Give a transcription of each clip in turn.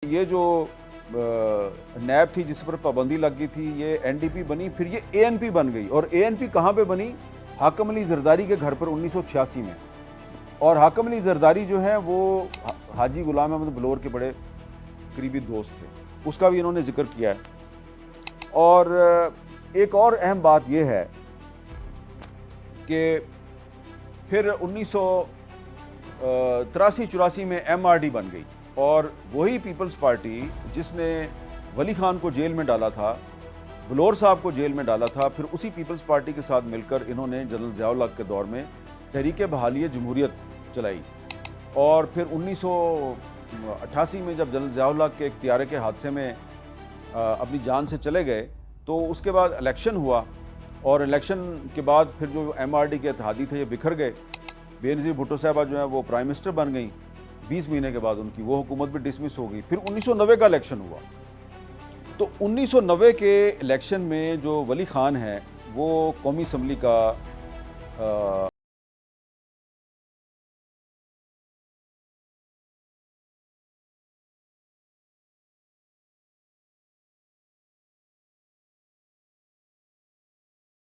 ये जो नैब थी जिस पर पाबंदी लग गई थी, ये एनडीपी बनी, फिर ये एएनपी बन गई। और एएनपी कहाँ पे बनी? हाकम अली जरदारी के घर पर 1986 में। और हाकम अली जरदारी जो है वो हाजी गुलाम अहमद बलोर के बड़े करीबी दोस्त थे, उसका भी इन्होंने जिक्र किया है। और एक और अहम बात यह है कि फिर 1983-84 में एमआरडी बन गई, और वही पीपल्स पार्टी जिसने वली खान को जेल में डाला था, बलोर साहब को जेल में डाला था, फिर उसी पीपल्स पार्टी के साथ मिलकर इन्होंने जनरल ज़िया-उल हक के दौर में तहरीक बहाली जमहूरियत चलाई। और फिर 1988 में जब जनरल ज़िया-उल हक के इख्तियार के हादसे में अपनी जान से चले गए, तो उसके बाद इलेक्शन हुआ, और इलेक्शन के बाद फिर जो एमआरडी के इत्तेहादी थे ये बिखर गए। बेनज़ीर भुट्टो साहबा जो है वो प्राइम मिनिस्टर बन गई, 20 महीने के बाद उनकी वो हुकूमत भी डिसमिस हो गई। फिर 1990 का इलेक्शन हुआ, तो 1990 के इलेक्शन में जो वली खान है वो कौमी असम्बली का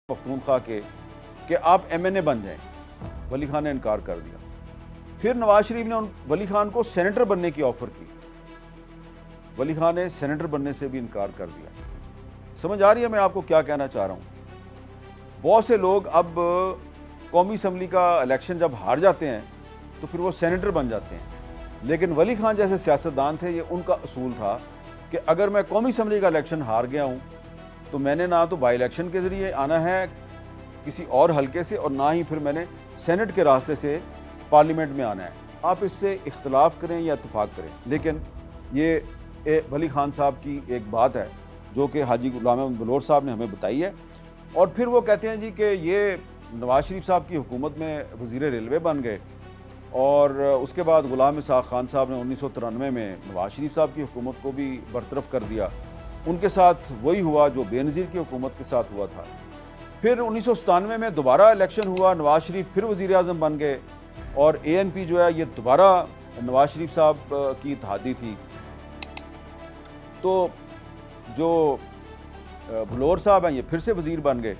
पख्तूनख्वा के कि आप एमएनए बन जाएं, वली खान ने इनकार कर दिया। फिर नवाज शरीफ ने वली खान को सेनेटर बनने की ऑफर की, वली खान ने सेनेटर बनने से भी इनकार कर दिया। समझ आ रही है मैं आपको क्या कहना चाह रहा हूँ? बहुत से लोग अब कौमी असम्बली का इलेक्शन जब हार जाते हैं तो फिर वो सेनेटर बन जाते हैं, लेकिन वली खान जैसे सियासतदान थे, ये उनका असूल था कि अगर मैं कौमी असम्बली का इलेक्शन हार गया हूँ तो मैंने ना तो बाई इलेक्शन के ज़रिए आना है किसी और हलके से, और ना ही फिर मैंने सेनेट के रास्ते से पार्लियामेंट में आना है। आप इससे इख्तलाफ करें या इत्तेफाक करें, लेकिन ये वली खान साहब की एक बात है जो कि हाजी गुलाम अहमद बलोर साहब ने हमें बताई है। और फिर वो कहते हैं जी कि ये नवाज शरीफ साहब की हुकूमत में वज़ीर रेलवे बन गए, और उसके बाद गुलाम इसहाक़ खान साहब ने 1993 में नवाज शरीफ साहब की हुकूमत को भी बरतरफ कर दिया। उनके साथ वही हुआ जो बेनज़ीर की हुकूमत के साथ हुआ था। फिर 1997 में दोबारा इलेक्शन हुआ, नवाज शरीफ फिर वज़ीर आज़म बन गए, और एएनपी जो है ये दोबारा नवाज शरीफ साहब की इत्तेहादी थी। तो जो बलोर साहब हैं ये फिर से वज़ीर बन गए।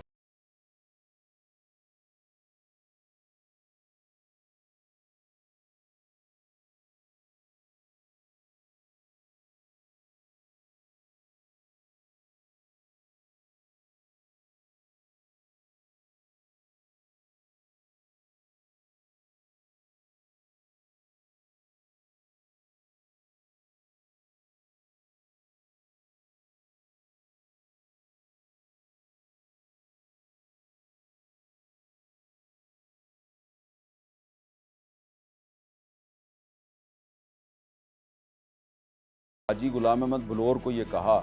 हाजी गुलाम अहमद बलोर को ये कहा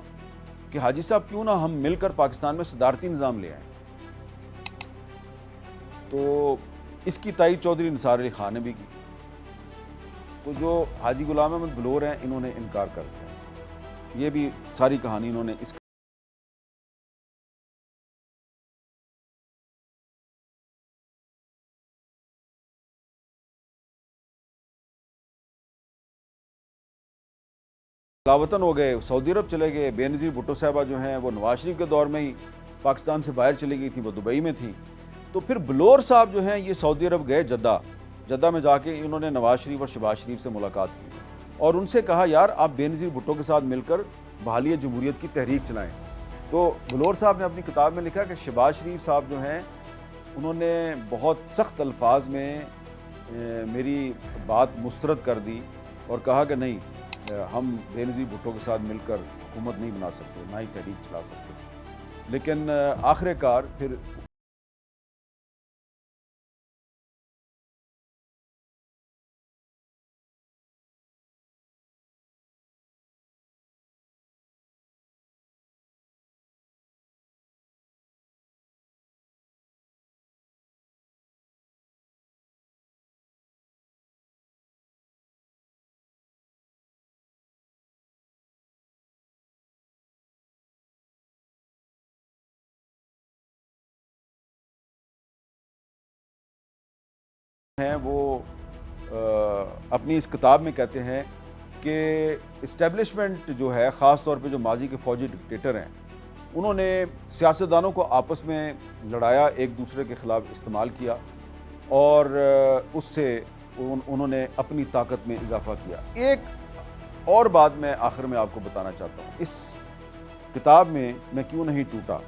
कि हाजी साहब क्यों ना हम मिलकर पाकिस्तान में सदारती निज़ाम ले आए, तो इसकी तायीद चौधरी निसार अली खान ने भी की। तो जो हाजी गुलाम अहमद बलोर हैं इन्होंने इनकार कर दिया। ये भी सारी कहानी इन्होंने इस लावतन हो गए, सऊदी अरब चले गए। बेनज़ीर भुट्टो साहबा जो हैं वो नवाज शरीफ के दौर में ही पाकिस्तान से बाहर चली गई थी, वो दुबई में थी। तो फिर बलोर साहब जो हैं ये सऊदी अरब गए, जद्दा में जाके इन्होंने नवाज शरीफ और शहबाज शरीफ से मुलाकात की और उनसे कहा यार आप बेनज़ीर भुट्टो के साथ मिलकर बहाली जमहूरियत की तहरीक चलाएँ। तो बलोर साहब ने अपनी किताब में लिखा कि शहबाज शरीफ साहब जो हैं उन्होंने बहुत सख्त अल्फाज में मेरी बात मुस्तरद कर दी और कहा कि नहीं, हम बेनज़ीर भुट्टो के साथ मिलकर हुकूमत नहीं बना सकते, ना ही तहरीक चला सकते। लेकिन आखिरकार फिर हैं वो अपनी इस किताब में कहते हैं कि इस्टेब्लिशमेंट जो है, ख़ास तौर पे जो माजी के फ़ौजी डिक्टेटर हैं, उन्होंने सियासतदानों को आपस में लड़ाया, एक दूसरे के ख़िलाफ़ इस्तेमाल किया और उससे उन्होंने अपनी ताकत में इजाफ़ा किया। एक और बात मैं आखिर में आपको बताना चाहता हूँ, इस किताब में मैं क्यों नहीं टूटा।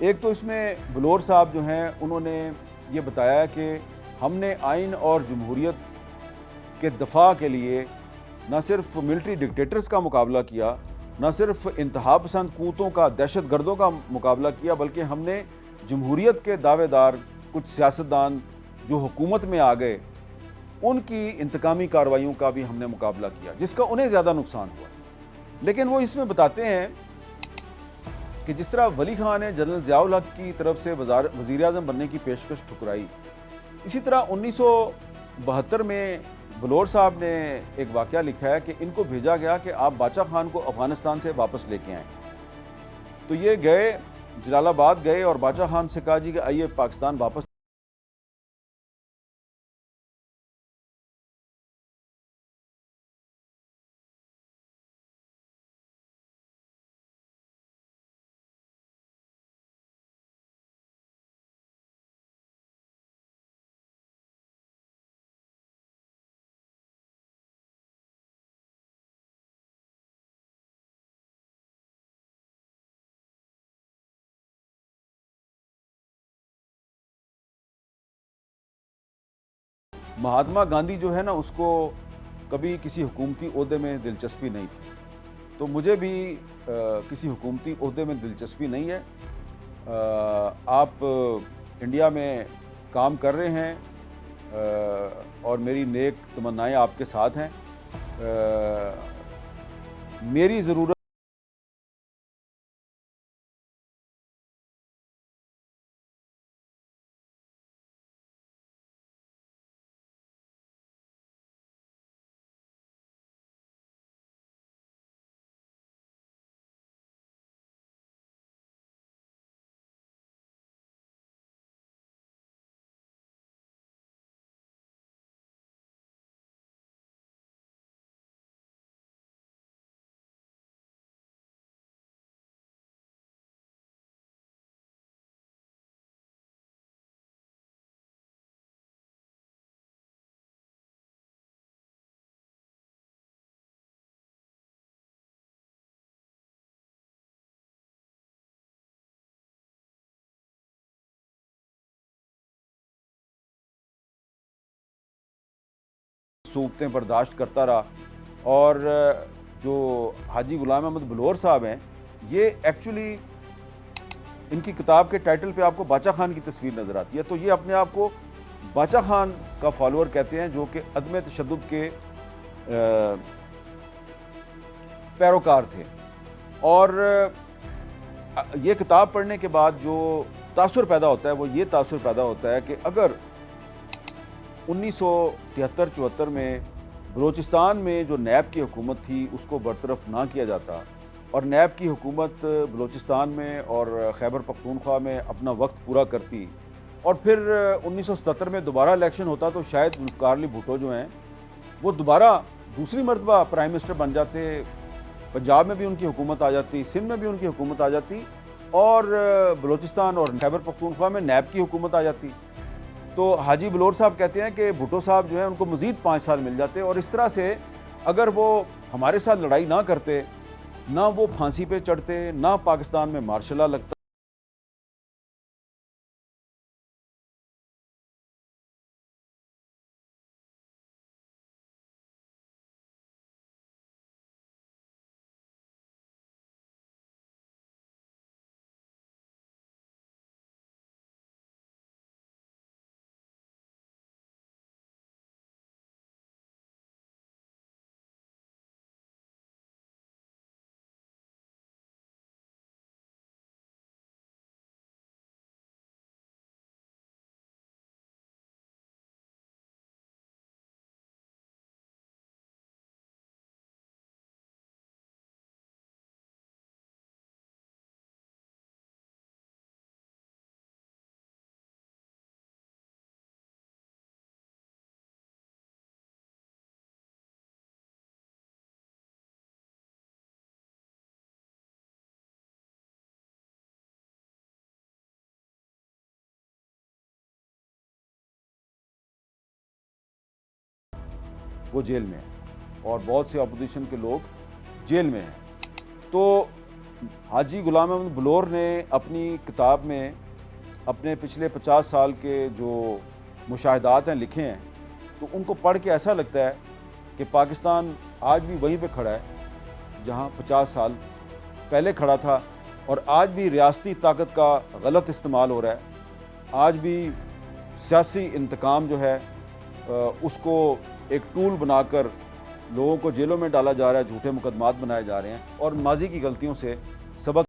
एक तो इसमें बलोर साहब जो हैं, उन्होंने ये बताया कि हमने आइन और जमहूरियत के दफ़ा के लिए न सिर्फ मिलिट्री डिक्टेटर्स का मुकाबला किया, न सिर्फ इंतहा पसंद कूतों का, दहशत गर्दों का मुकाबला किया, बल्कि हमने जमहूरियत के दावेदार कुछ सियासतदान जो हुकूमत में आ गए, उनकी इंतकामी कार्रवाइयों का भी हमने मुकाबला किया, जिसका उन्हें ज़्यादा नुकसान हुआ। लेकिन वो इसमें बताते हैं कि जिस तरह वली खान ने जनरल ज़िया-उल हक की तरफ से वज़ीर आज़म बनने की पेशकश ठुकराई, इसी तरह 1972 में बलोर साहब ने एक वाक़या लिखा है कि इनको भेजा गया कि आप बादशाह खान को अफ़गानिस्तान से वापस लेके आएँ। तो ये गए, जलालाबाद गए और बादशाह खान से कहा जी कि आइए पाकिस्तान वापस। महात्मा गांधी जो है ना, उसको कभी किसी हुकूमती ओहदे में दिलचस्पी नहीं थी। तो मुझे भी किसी हुकूमती ओहदे में दिलचस्पी नहीं है। आप इंडिया में काम कर रहे हैं और मेरी नेक तमन्नाएं आपके साथ हैं। मेरी ज़रूरत सूखतें बर्दाश्त करता रहा। और जो हाजी गुलाम अहमद बलोर साहब हैं, ये एक्चुअली इनकी किताब के टाइटल पे आपको बादशाह खान की तस्वीर नज़र आती है। तो ये अपने आप को बादशाह खान का फॉलोअर कहते हैं, जो कि अदम तशद्दुद के पैरोकार थे। और ये किताब पढ़ने के बाद जो तासुर पैदा होता है, वो ये तासुर पैदा होता है कि अगर 1973-74 में बलूचिस्तान में जो नैब की हुकूमत थी, उसको बरतरफ ना किया जाता और नैब की हुकूमत बलूचिस्तान में और खैबर पख्तूनख्वा में अपना वक्त पूरा करती और फिर 1977 में दोबारा इलेक्शन होता, तो शायद जुल्फ़िकार अली भुट्टो जो हैं, वो दोबारा दूसरी मरतबा प्राइम मिनिस्टर बन जाते। पंजाब में भी उनकी हुकूमत आ जाती, सिंध में भी उनकी हुकूमत आ जाती और बलूचिस्तान और खैबर पख्तूनख्वा में नैब की हुकूमत आ जाती। तो हाजी बलोर साहब कहते हैं कि भुट्टो साहब जो हैं, उनको मज़ीद 5 साल मिल जाते और इस तरह से अगर वो हमारे साथ लड़ाई ना करते, ना वो फांसी पे चढ़ते, ना पाकिस्तान में मार्शल लॉ लगता। वो जेल में हैं और बहुत से अपोजिशन के लोग जेल में हैं। तो हाजी गुलाम अहमद बलोर ने अपनी किताब में अपने पिछले 50 साल के जो मुशाहिदात हैं लिखे हैं, तो उनको पढ़ के ऐसा लगता है कि पाकिस्तान आज भी वहीं पे खड़ा है जहां 50 साल पहले खड़ा था, और आज भी रियासती ताकत का गलत इस्तेमाल हो रहा है। आज भी सियासी इंतकाम जो है उसको एक टूल बनाकर लोगों को जेलों में डाला जा रहा है, झूठे मुकदमात बनाए जा रहे हैं और माजी की गलतियों से सबक